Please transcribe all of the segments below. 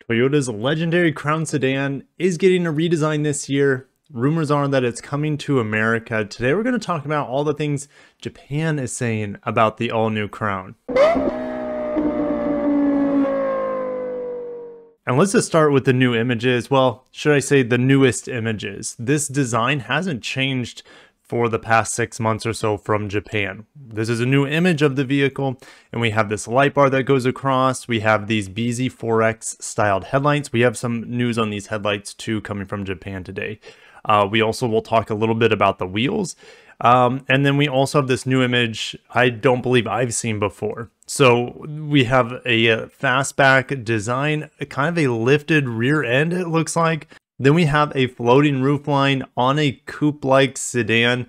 Toyota's legendary Crown sedan is getting a redesign this year. Rumors are that it's coming to America. Today we're going to talk about all the things Japan is saying about the all-new Crown. And let's just start with the new images. Well, should I say the newest images? This design hasn't changed for the past 6 months or so from Japan. This is a new image of the vehicle, and we have this light bar that goes across. We have these BZ4X styled headlights. We have some news on these headlights too coming from Japan today. We also will talk a little bit about the wheels. And then we also have this new image I don't believe I've seen before. So we have a fastback design, kind of a lifted rear end it looks like. Then we have a floating roofline on a coupe-like sedan,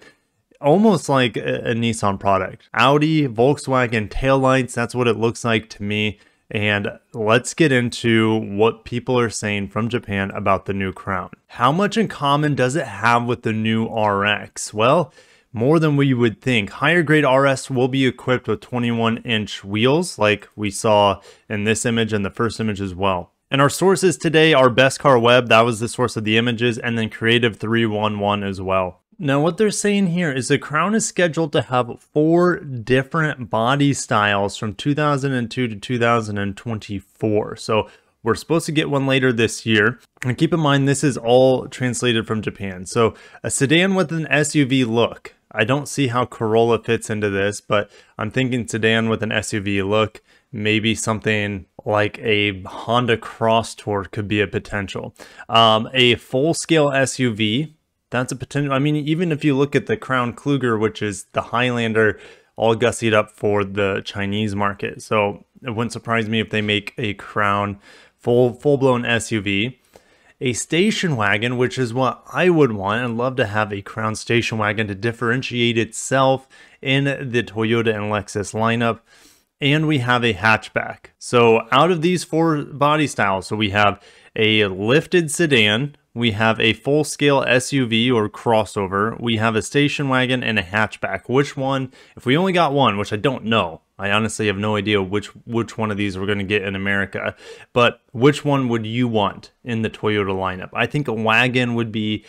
almost like a Nissan product. Audi, Volkswagen taillights, that's what it looks like to me. And let's get into what people are saying from Japan about the new Crown. How much in common does it have with the new RX? Well, more than we would think. Higher grade RS will be equipped with 21-inch wheels like we saw in this image and the first image as well. And our sources today are Best Car Web, that was the source of the images, and then Creative 311 as well. Now what they're saying here is the Crown is scheduled to have 4 different body styles from 2002 to 2024. So we're supposed to get one later this year. And keep in mind, this is all translated from Japan. So a sedan with an SUV look. I don't see how Corolla fits into this, but I'm thinking sedan with an SUV look. Maybe something like a Honda Cross Tour could be a potential. A full-scale SUV, that's a potential. I mean, even if you look at the Crown Kluger, which is the Highlander, all gussied up for the Chinese market. So it wouldn't surprise me if they make a Crown full-blown SUV. A station wagon, which is what I would want. I'd love to have a Crown station wagon to differentiate itself in the Toyota and Lexus lineup. And we have a hatchback. So out of these 4 body styles, so we have a lifted sedan, we have a full-scale SUV or crossover, we have a station wagon, and a hatchback. Which one, if we only got one, which I don't know, I honestly have no idea which one of these we're going to get in America, but which one would you want in the Toyota lineup? I think a wagon would be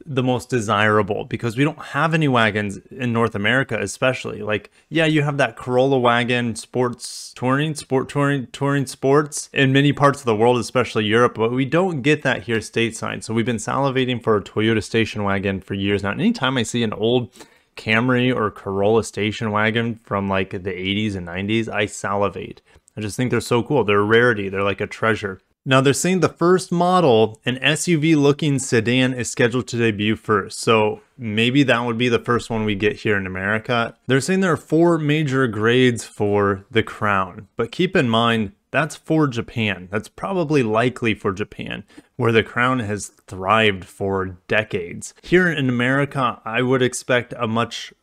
the most desirable because we don't have any wagons in North America, especially. Like, yeah, you have that Corolla wagon, sport touring sports in many parts of the world, especially Europe, but we don't get that here stateside. So we've been salivating for a Toyota station wagon for years now. And anytime I see an old Camry or Corolla station wagon from like the 80s and 90s, I salivate. I just think they're so cool. They're a rarity. They're like a treasure. Now they're saying the first model, an SUV looking sedan, is scheduled to debut first. So maybe that would be the first one we get here in America. They're saying there are 4 major grades for the Crown, but keep in mind, that's for Japan. That's probably likely for Japan, where the Crown has thrived for decades. Here in America, I would expect a much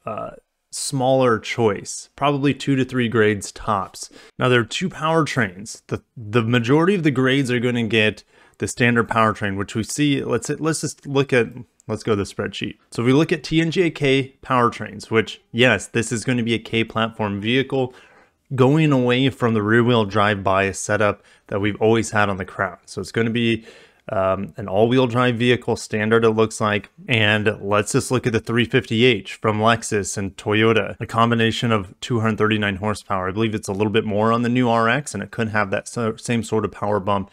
smaller choice, probably 2 to 3 grades tops. Now there are 2 powertrains. The majority of the grades are going to get the standard powertrain, which we see. Let's go to the spreadsheet. So if we look at TNGA-K powertrains, which yes, this is going to be a K platform vehicle, going away from the rear-wheel drive bias setup that we've always had on the Crown. So it's going to be an all-wheel drive vehicle standard, it looks like. And let's just look at the 350h from Lexus and Toyota, a combination of 239 horsepower. I believe it's a little bit more on the new RX, and it could have that same sort of power bump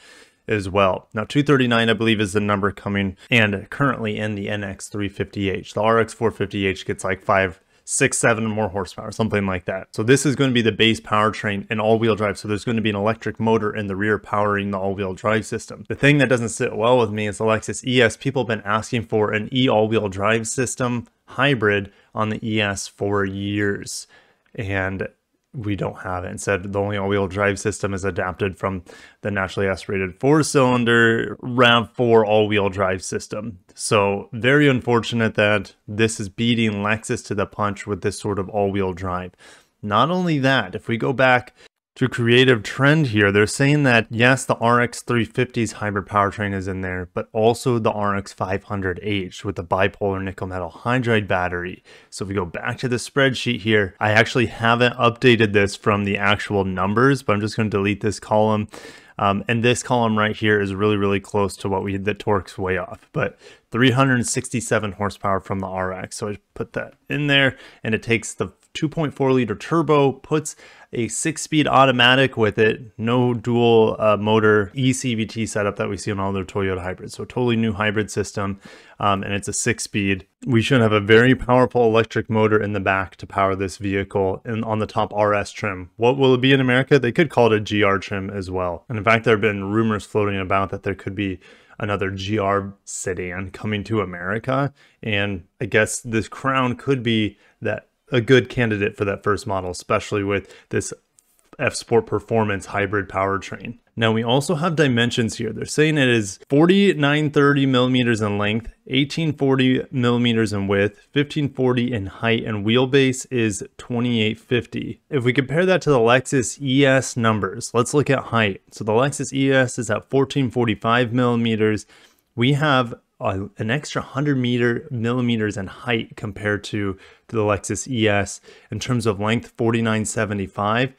as well. Now 239 I believe is the number coming and currently in the NX 350h. The RX 450h gets like 5, 6, 7 more horsepower, something like that. So this is going to be the base powertrain in all-wheel drive. So there's going to be an electric motor in the rear powering the all-wheel drive system. The thing that doesn't sit well with me is the Lexus ES. People have been asking for an all-wheel drive system hybrid on the ES for years, and we don't have it. Instead, the only all-wheel drive system is adapted from the naturally aspirated 4-cylinder RAV4 all-wheel drive system. So very unfortunate that this is beating Lexus to the punch with this sort of all-wheel drive. Not only that, if we go back to Creative Trend here, they're saying that yes, the RX 350's hybrid powertrain is in there, but also the RX 500h with the bipolar nickel metal hydride battery. So if we go back to the spreadsheet here, I actually haven't updated this from the actual numbers, but I'm just going to delete this column. And this column right here is really, really close to what the torque's way off, but 367 horsepower from the RX. So I put that in there, and it takes the 2.4 liter turbo, puts a 6-speed automatic with it, no dual motor eCVT setup that we see on all their Toyota hybrids. So totally new hybrid system, and it's a 6-speed. We should have a very powerful electric motor in the back to power this vehicle, and on the top RS trim. What will it be in America? They could call it a GR trim as well. And in fact, there have been rumors floating about that there could be another GR sedan coming to America, and I guess this Crown could be a good candidate for that first model, especially with this F Sport Performance hybrid powertrain. Now we also have dimensions here. They're saying it is 4930 millimeters in length, 1840 millimeters in width, 1540 in height, and wheelbase is 2850. If we compare that to the Lexus ES numbers, let's look at height. So the Lexus ES is at 1445 millimeters. We have an extra 100 millimeters in height compared to the Lexus ES. In terms of length, 4975.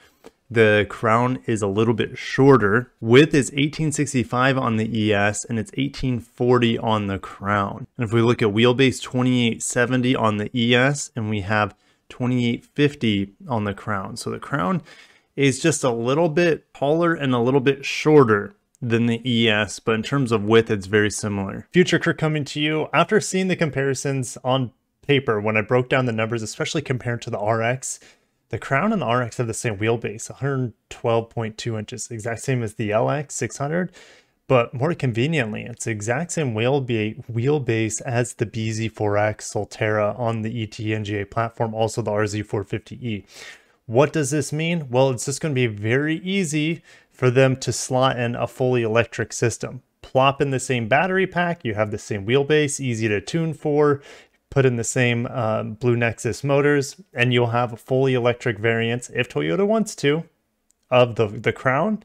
The Crown is a little bit shorter. Width is 1865 on the ES, and it's 1840 on the Crown. And if we look at wheelbase, 2870 on the ES, and we have 2850 on the Crown. So the Crown is just a little bit taller and a little bit shorter than the ES, but in terms of width, it's very similar. Future Kirk coming to you. After seeing the comparisons on paper, when I broke down the numbers, especially compared to the RX, the Crown and the RX have the same wheelbase, 112.2 inches, exact same as the LX 600, but more conveniently, it's the exact same wheelbase as the BZ4X Solterra on the ET-NGA platform, also the RZ450E. What does this mean? Well, it's just going to be very easy for them to slot in a fully electric system. Plop in the same battery pack, you have the same wheelbase, easy to tune for, put in the same Blue Nexus motors, and you'll have fully electric variants, if Toyota wants to, of the Crown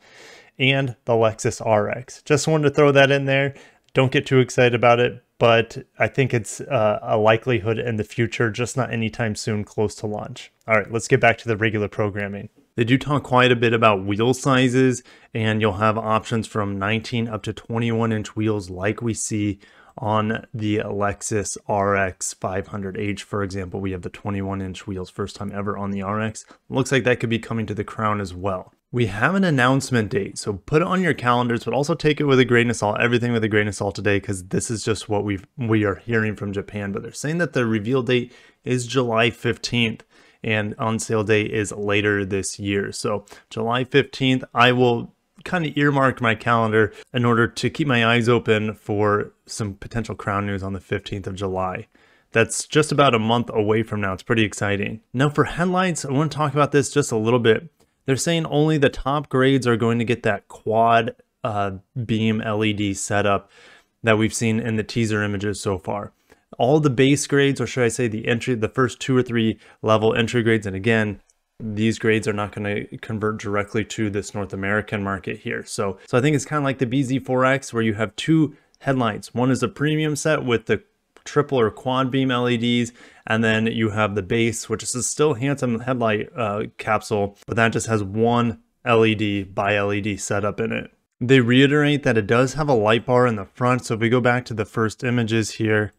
and the Lexus RX. Just wanted to throw that in there. Don't get too excited about it, but I think it's a likelihood in the future, just not anytime soon close to launch. All right, let's get back to the regular programming. They do talk quite a bit about wheel sizes, and you'll have options from 19 up to 21-inch wheels like we see on the Lexus RX 500H, for example. We have the 21-inch wheels, first time ever on the RX. Looks like that could be coming to the Crown as well. We have an announcement date, so put it on your calendars, but also take it with a grain of salt, everything with a grain of salt today, because this is just what we are hearing from Japan. But they're saying that the reveal date is July 15th, and on sale date is later this year. So July 15th, I will kind of earmark my calendar in order to keep my eyes open for some potential Crown news on the 15th of July. That's just about a month away from now. It's pretty exciting. Now for headlights, I want to talk about this just a little bit. They're saying only the top grades are going to get that quad beam LED setup that we've seen in the teaser images so far. All the base grades, or should I say the first 2 or 3 level entry grades, and again, these grades are not going to convert directly to this North American market here. So I think it's kind of like the BZ4X, where you have 2 headlights. One is a premium set with the triple or quad beam LEDs, and then you have the base, which is a still handsome headlight capsule, but that just has one LED by LED setup in it. They reiterate that it does have a light bar in the front. So if we go back to the first images here,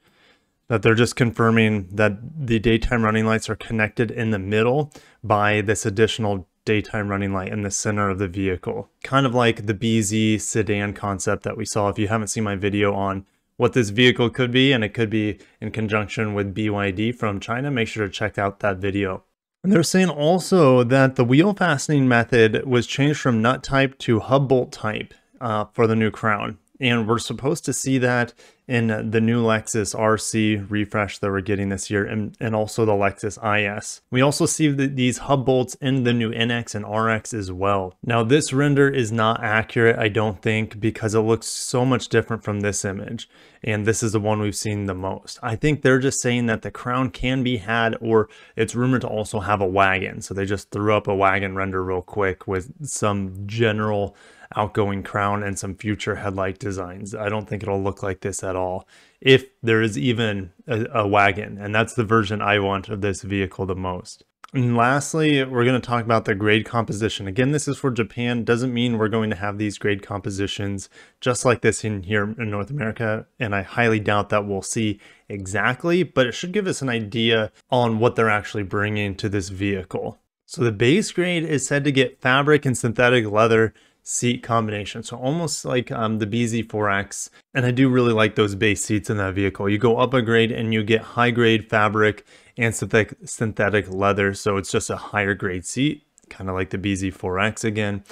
that they're just confirming that the daytime running lights are connected in the middle by this additional daytime running light in the center of the vehicle. Kind of like the BZ sedan concept that we saw. If you haven't seen my video on what this vehicle could be, and it could be in conjunction with BYD from China, make sure to check out that video. And they're saying also that the wheel fastening method was changed from nut type to hub bolt type for the new Crown. And we're supposed to see that in the new Lexus RC refresh that we're getting this year, and also the Lexus IS. We also see these hub bolts in the new NX and RX as well. Now this render is not accurate, I don't think, because it looks so much different from this image. And this is the one we've seen the most. I think they're just saying that the Crown can be had, or it's rumored to also have a wagon. So they just threw up a wagon render real quick with some general outgoing Crown and some future headlight designs. I don't think it'll look like this at all, if there is even a wagon, and that's the version I want of this vehicle the most. And lastly, we're going to talk about the grade composition. Again, this is for Japan. Doesn't mean we're going to have these grade compositions just like this in here in North America. And I highly doubt that we'll see exactly, but it should give us an idea on what they're actually bringing to this vehicle. So the base grade is said to get fabric and synthetic leather seat combination. So almost like the BZ4X. And I do really like those base seats in that vehicle. You go up a grade and you get high grade fabric and synthetic leather. So it's just a higher grade seat, kind of like the BZ4X again.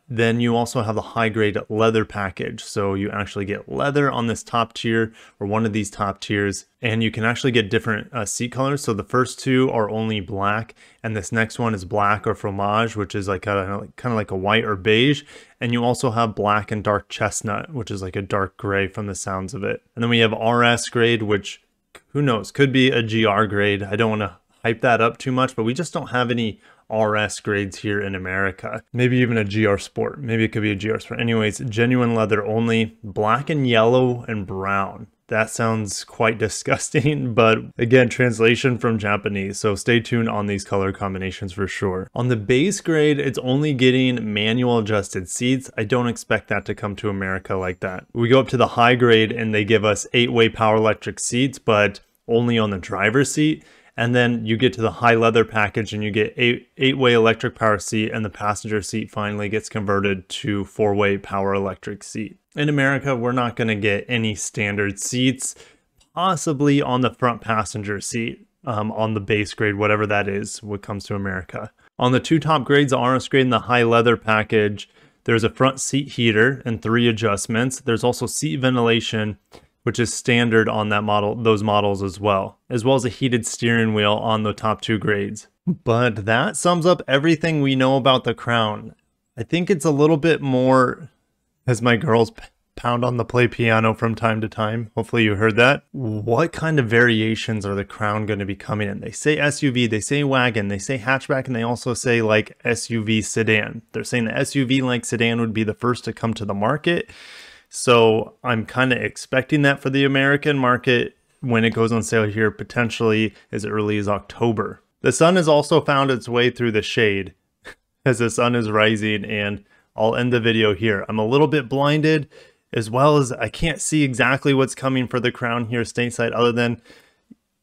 Then you also have the high grade leather package. So you actually get leather on this top tier or one of these top tiers, and you can actually get different seat colors. So the first two are only black, and this next one is black or fromage, which is like kind of like a white or beige. And you also have black and dark chestnut, which is like a dark gray from the sounds of it. And then we have RS grade, which who knows, could be a GR grade. I don't want to hype that up too much, but we just don't have any RS grades here in America. Maybe even a GR Sport. Maybe it could be a GR Sport. Anyways, genuine leather only, black and yellow and brown. That sounds quite disgusting, but again, translation from Japanese, so stay tuned on these color combinations for sure. On the base grade, it's only getting manual adjusted seats. I don't expect that to come to America like that. We go up to the high grade and they give us 8-way power electric seats, but only on the driver's seat. And then you get to the high leather package and you get 8-way electric power seat, and the passenger seat finally gets converted to 4-way power electric seat. In America, we're not going to get any standard seats, possibly on the front passenger seat, on the base grade, whatever that is, what comes to America. On the two top grades, the RS grade and the high leather package, there's a front seat heater and 3 adjustments. There's also seat ventilation, which is standard on that model, those models as well as a heated steering wheel on the top 2 grades. But that sums up everything we know about the Crown. I think it's a little bit more, as my girls pound on the play piano from time to time. Hopefully you heard that. What kind of variations are the Crown going to be coming in? They say SUV, they say wagon, they say hatchback, and they also say like SUV sedan. They're saying the SUV like sedan would be the first to come to the market. So I'm kind of expecting that for the American market when it goes on sale here, potentially as early as October. The sun has also found its way through the shade as the sun is rising, and I'll end the video here. I'm a little bit blinded, as well as I can't see exactly what's coming for the Crown here stateside other than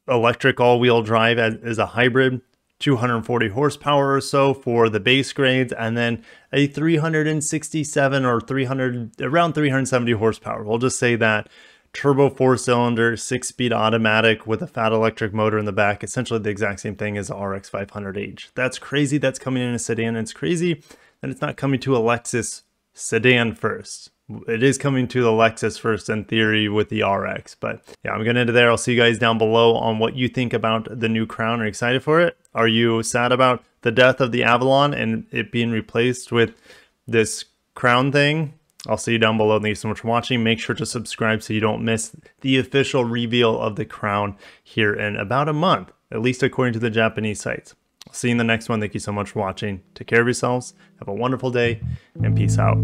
electric all-wheel drive as a hybrid. 240 horsepower or so for the base grades, and then a 367 or around 370 horsepower. We'll just say that turbo 4-cylinder, 6-speed automatic with a fat electric motor in the back, essentially the exact same thing as the RX 500H. That's crazy that's coming in a sedan, and it's crazy that it's not coming to a Lexus sedan first. It is coming to the Lexus first in theory with the RX, but yeah, I'm gonna end it there. I'll see you guys down below on what you think about the new Crown. Are you excited for it? Are you sad about the death of the Avalon and it being replaced with this Crown thing? I'll see you down below. Thank you so much for watching. Make sure to subscribe so you don't miss the official reveal of the Crown here in about a month, at least according to the Japanese sites. I'll see you in the next one. Thank you so much for watching. Take care of yourselves. Have a wonderful day and peace out.